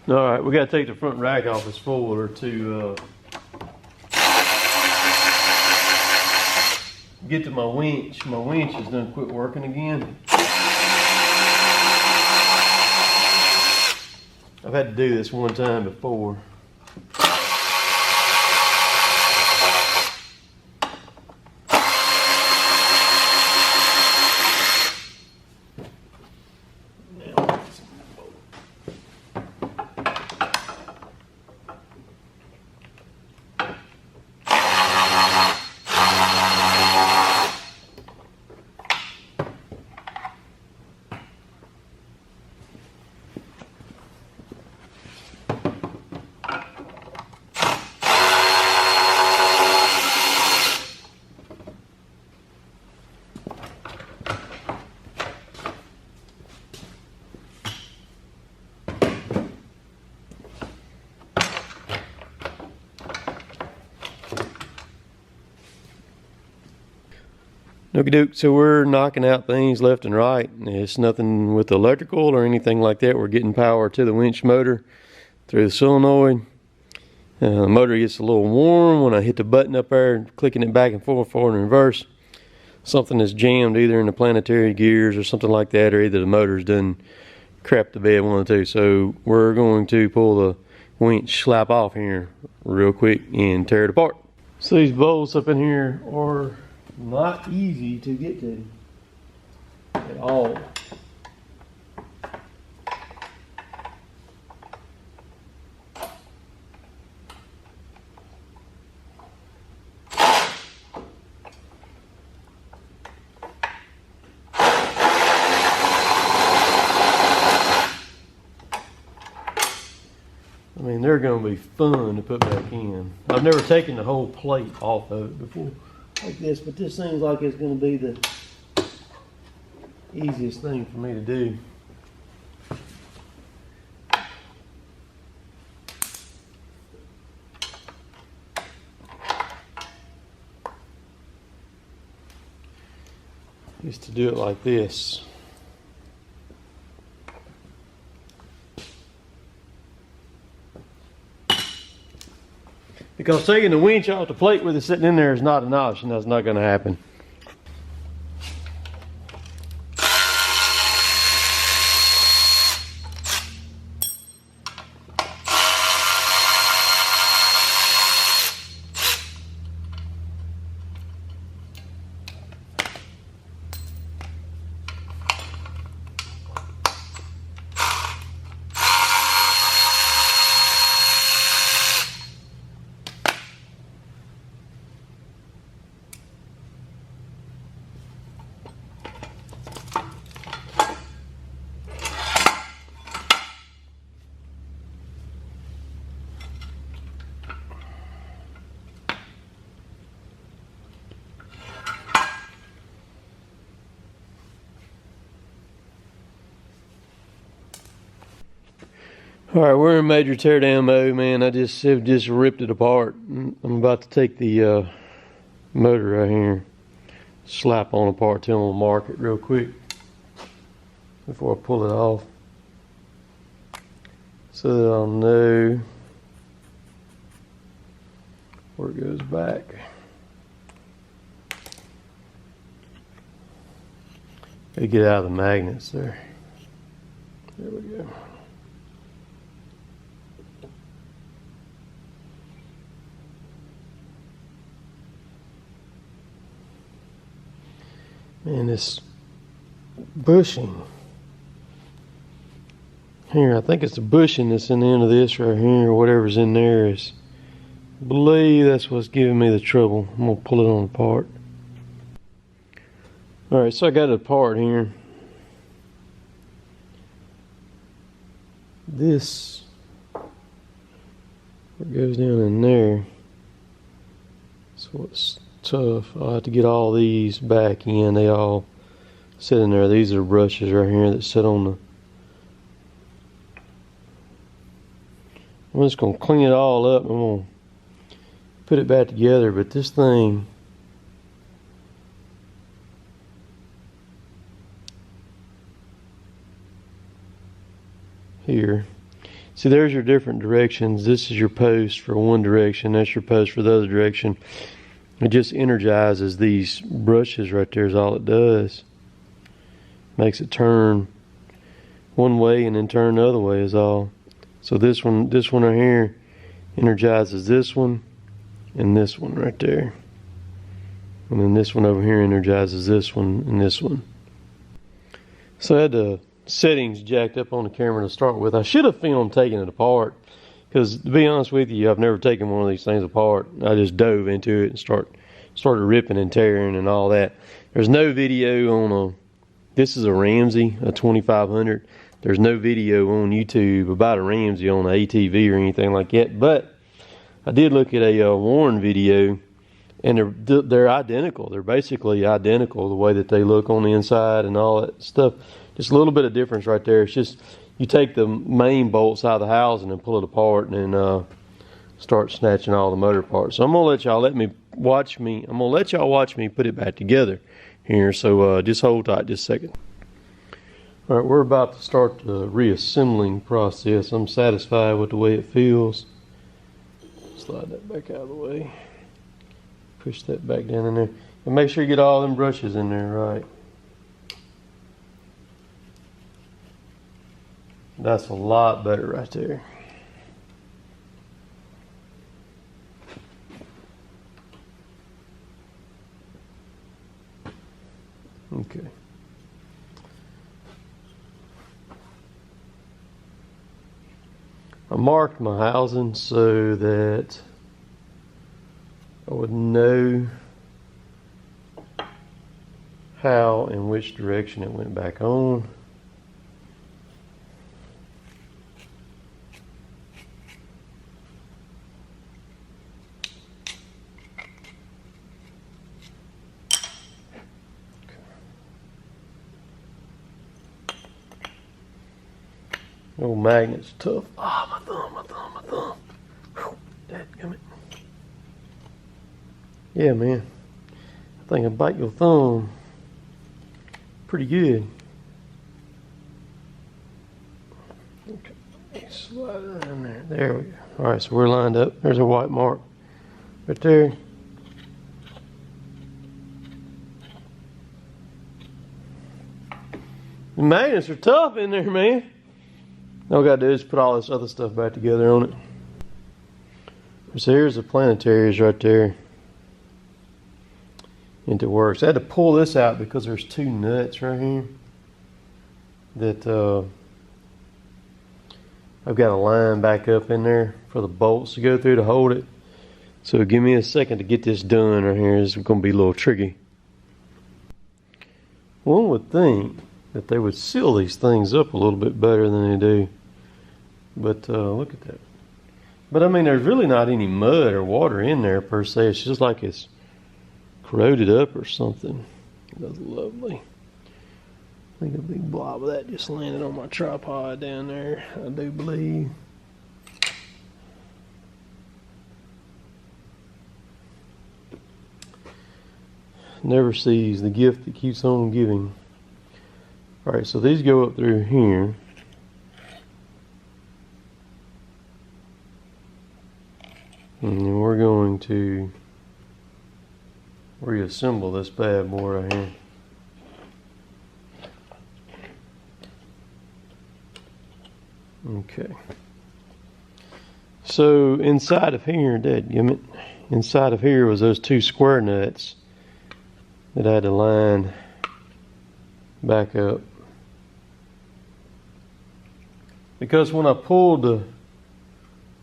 All right, we got to take the front rack off its forwarder to get to my winch. My winch has done quit working again. I've had to do this one time before. Okie doke, so we're knocking out things left and right. It's nothing with electrical or anything like that. We're getting power to the winch motor through the solenoid. The motor gets a little warm when I hit the button up there, clicking it back and forward and reverse. Something is jammed either in the planetary gears or something like that, or either the motor's done crap the bed, one of the two. So we're going to pull the winch slap off here real quick and tear it apart. So these bolts up in here are not easy to get to at all. I mean, they're going to be fun to put back in. I've never taken the whole plate off of it before like this, but this seems like it's going to be the easiest thing for me to do. Is to do it like this. Because taking the winch off the plate with it sitting in there is not an option. That's not going to happen. Alright, we're in major teardown mode, man. I just ripped it apart. I'm about to take the motor right here, slap on apart till I'm gonna mark it real quick before I pull it off, so that I'll know where it goes back. Gotta get out of the magnets there. There we go. And this bushing here, I think it's the bushing that's in the end of this right here, or whatever's in there is, I believe that's what's giving me the trouble. I'm gonna pull it on apart. Alright, so I got it apart here. This goes down in there, so it's tough. I'll have to get all these back in. They all sit in there. These are brushes right here that sit on the... I'm just going to clean it all up and I'm going to put it back together, but this thing here, See, there's your different directions. This is your post for one direction. That's your post for the other direction. It just energizes these brushes right there is all it does. Makes it turn one way and then turn the other way is all. So this one right here energizes this one and this one right there. And then this one over here energizes this one and this one. So I had the settings jacked up on the camera to start with. I should have filmed taking it apart, because to be honest with you, I've never taken one of these things apart. I just dove into it and started ripping and tearing and all that. There's no video on this is a Ramsey, a 2500. There's no video on YouTube about a Ramsey on an ATV or anything like that, but I did look at a Warren video, and they're identical. They're basically identical, the way that they look on the inside and all that stuff. Just a little bit of difference right there. It's just you take the main bolts out of the housing and pull it apart and then start snatching all the motor parts. So I'm gonna let y'all watch me put it back together here. So just hold tight just a second. All right, we're about to start the reassembling process. I'm satisfied with the way it feels. Slide that back out of the way. Push that back down in there. And make sure you get all them brushes in there right. That's a lot better right there. Okay. I marked my housing so that I would know how and which direction it went back on. Old magnet's tough. Ah, my thumb. Whew, dadgummit. Yeah, man. I think I bite your thumb pretty good. Okay, slide it in there. There we go. All right, so we're lined up. There's a white mark right there. The magnets are tough in there, man. All we gotta do is put all this other stuff back together on it. So here's the planetaries right there. And it works. I had to pull this out because there's two nuts right here that I've got to line back up in there for the bolts to go through to hold it. So give me a second to get this done right here. It's going to be a little tricky. One would think that they would seal these things up a little bit better than they do. But look at that. But I mean, there's really not any mud or water in there per se. It's just like it's corroded up or something. That's lovely. I think a big blob of that just landed on my tripod down there, I do believe. Never sees the gift that keeps on giving. Alright, so these go up through here. And then we're going to reassemble this bad boy right here. Okay. So inside of here, dadgummit, inside of here was those two square nuts that I had to line back up. Because when I pulled the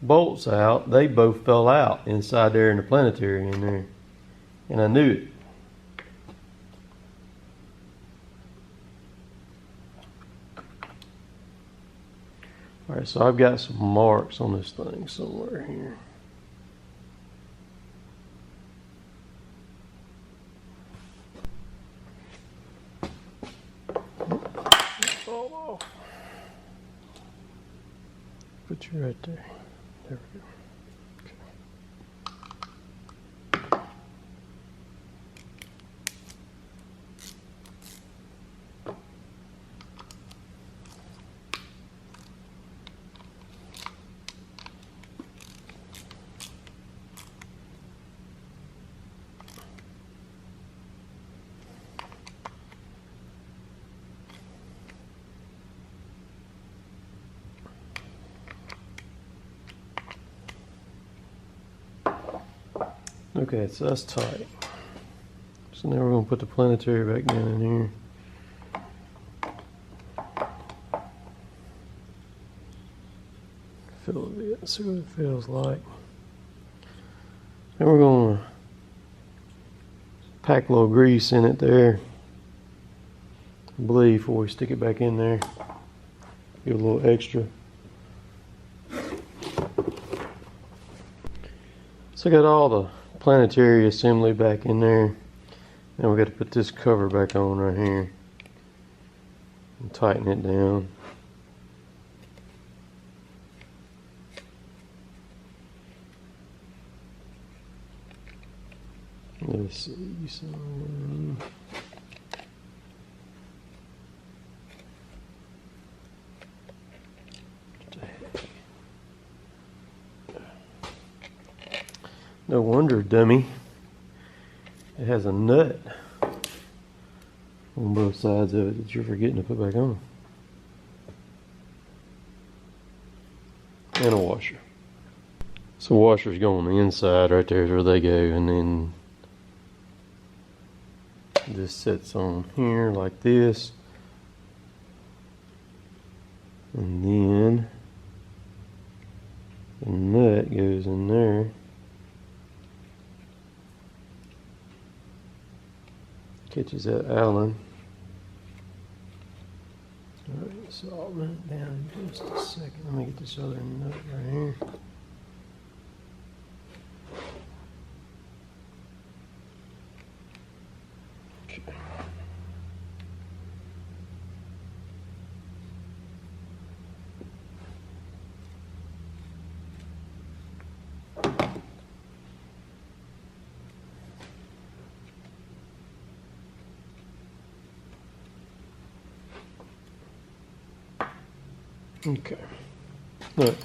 bolts out, they both fell out inside there in the planetary in there. And I knew it. Alright, so I've got some marks on this thing somewhere here. Fall off. Put you right there. There we go. Okay, so that's tight. So now we're going to put the planetary back down in here. Feel a bit, see what it feels like. Then we're going to pack a little grease in it there, I believe, before we stick it back in there. Give a little extra. So I got all the planetary assembly back in there. Now we got to put this cover back on right here and tighten it down. Let's see some. No wonder, dummy. It has a nut on both sides of it that you're forgetting to put back on. And a washer. So washers go on the inside right there is where they go, and then this sits on here like this. And then the nut goes in there. Catches that Allen. Alright, so I'll run it down in just a second. Let me get this other nut right here. Okay. Okay. Look.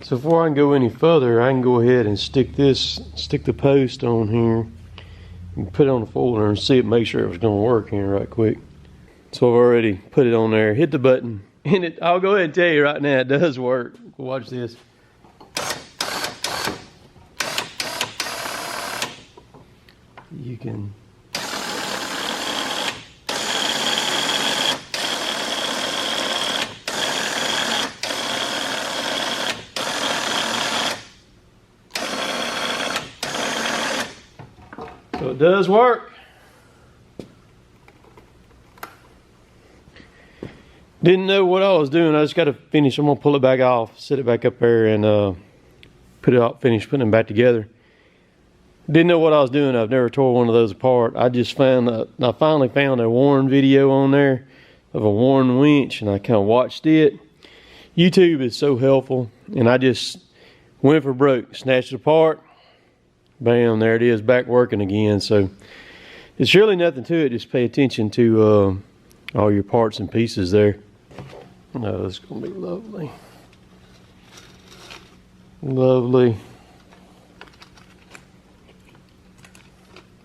So before I can go any further, I can go ahead and stick the post on here and put it on the folder and see it, make sure it was going to work here right quick. So I've already put it on there, hit the button, and I'll go ahead and tell you right now, it does work. Watch this. You can So it does work. Didn't know what I was doing. I just got to finish. I'm going to pull it back off, set it back up there, and put it out, finish putting them back together. Didn't know what I was doing. I've never tore one of those apart. I just found I finally found a Warren video on there of a Warren winch, and I kind of watched it. YouTube is so helpful, and I just went for broke, snatched it apart. Bam, there it is, back working again. So it's really nothing to it. Just pay attention to all your parts and pieces there. No, it's going to be lovely. Lovely.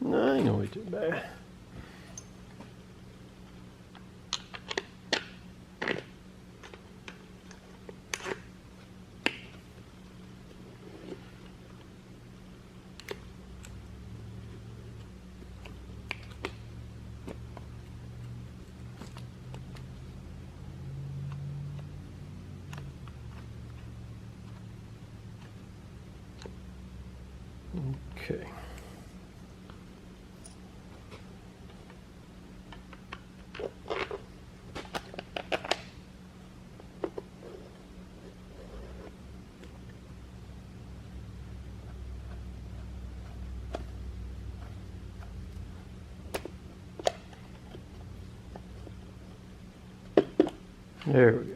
No, ain't gonna be too bad. Okay. There we go.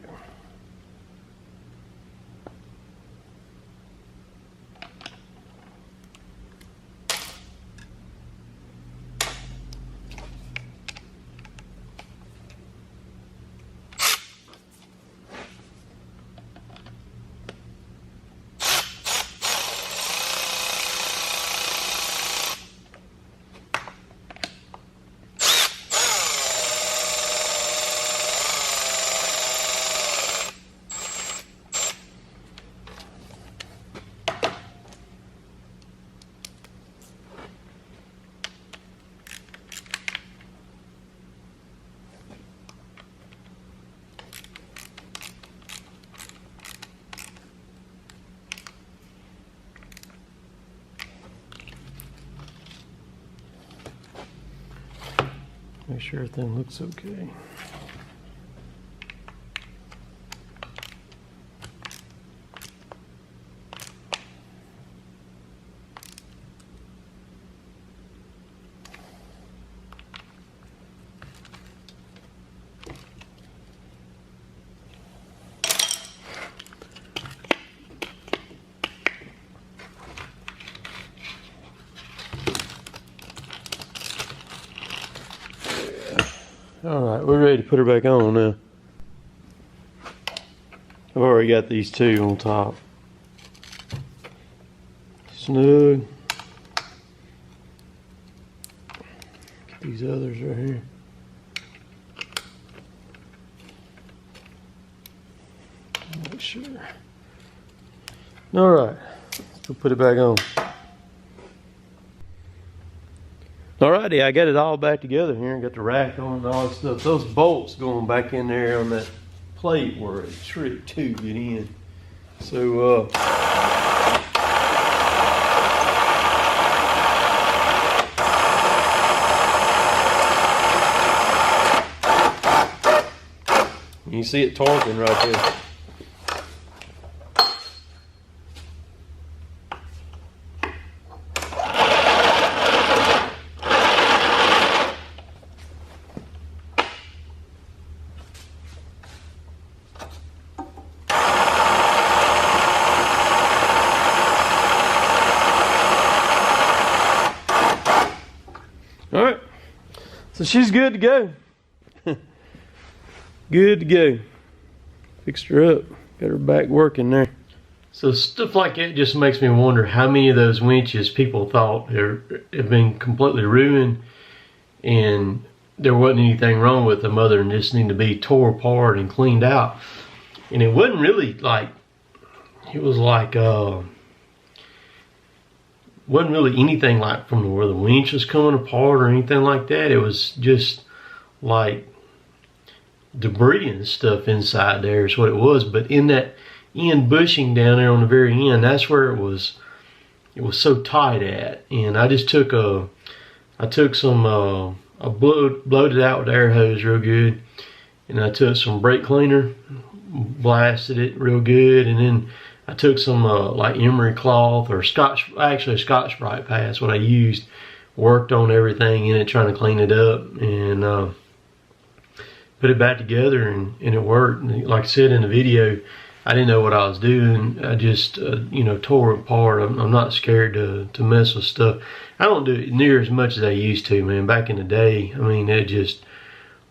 Make sure everything looks okay. Alright, we're ready to put her back on now. I've already got these two on top. Snug. Get these others right here. Make sure. Alright, let's put it back on. Alrighty, I got it all back together here and got the rack on and all that stuff. Those bolts going back in there on that plate were a trick to get in. So, you see it torquing right there. Alright, so she's good to go. Good to go. Fixed her up. Got her back working there. So stuff like that just makes me wonder how many of those winches people thought have been completely ruined and there wasn't anything wrong with them other than just need to be tore apart and cleaned out. And it wasn't really like, it was like, wasn't really anything like from where the winch was coming apart or anything like that. It was just like debris and stuff inside there is what it was. But in that end bushing down there on the very end, that's where it was so tight at. And I just took I blowed it out with air hose real good, and I took some brake cleaner, blasted it real good, and then I took some like emery cloth or Scotch Brite pad. That's what I used. Worked on everything in it, trying to clean it up, and put it back together, and it worked. And like I said in the video, I didn't know what I was doing. I just you know, tore it apart. I'm not scared to mess with stuff. I don't do it near as much as I used to, man. Back in the day, I mean, it just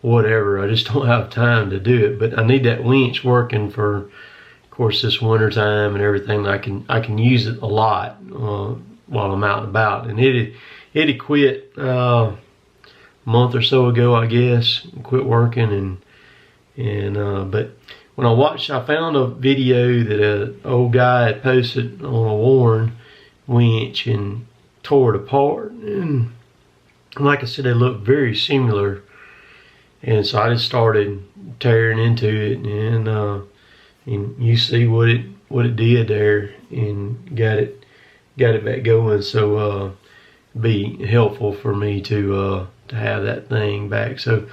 whatever. I just don't have time to do it. But I need that winch working for, of course, this winter time and everything. I can use it a lot while I'm out and about. And it had quit a month or so ago, I guess. Quit working, but when I found a video that an old guy had posted on a Warren winch and tore it apart. And like I said, they look very similar. And so I just started tearing into it, and you see what it did there, and got it back going. So be helpful for me to have that thing back. So,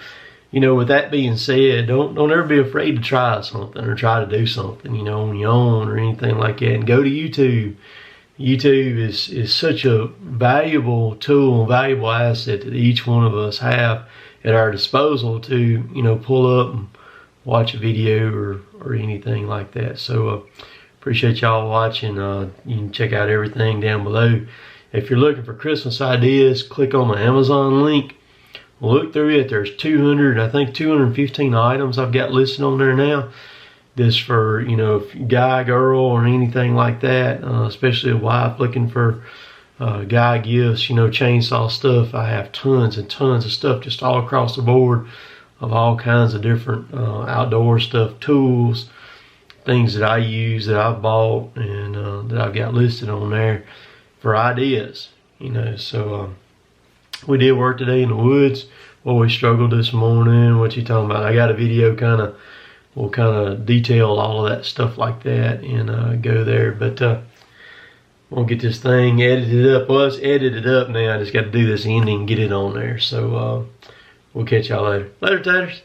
you know, with that being said, don't ever be afraid to try something or try to do something, you know, on your own or anything like that. And go to YouTube. YouTube is such a valuable tool, valuable asset that each one of us have at our disposal to, you know, pull up and watch a video or anything like that. So appreciate y'all watching. You can check out everything down below. If you're looking for Christmas ideas, click on the Amazon link. Look through it. There's 215 items I've got listed on there now. This for, you know, guy, girl, or anything like that, especially a wife looking for guy gifts, you know, chainsaw stuff. I have tons and tons of stuff just all across the board of all kinds of different outdoor stuff, tools, things that I use, that I've bought, and that I've got listed on there for ideas, you know. So we did work today in the woods. Well, we struggled this morning. What you talking about? I got a video we'll kind of detail all of that stuff like that and go there. But we'll get this thing edited up. Well, it's edited up now. I just got to do this ending and get it on there. So We'll catch y'all later. Later, taters.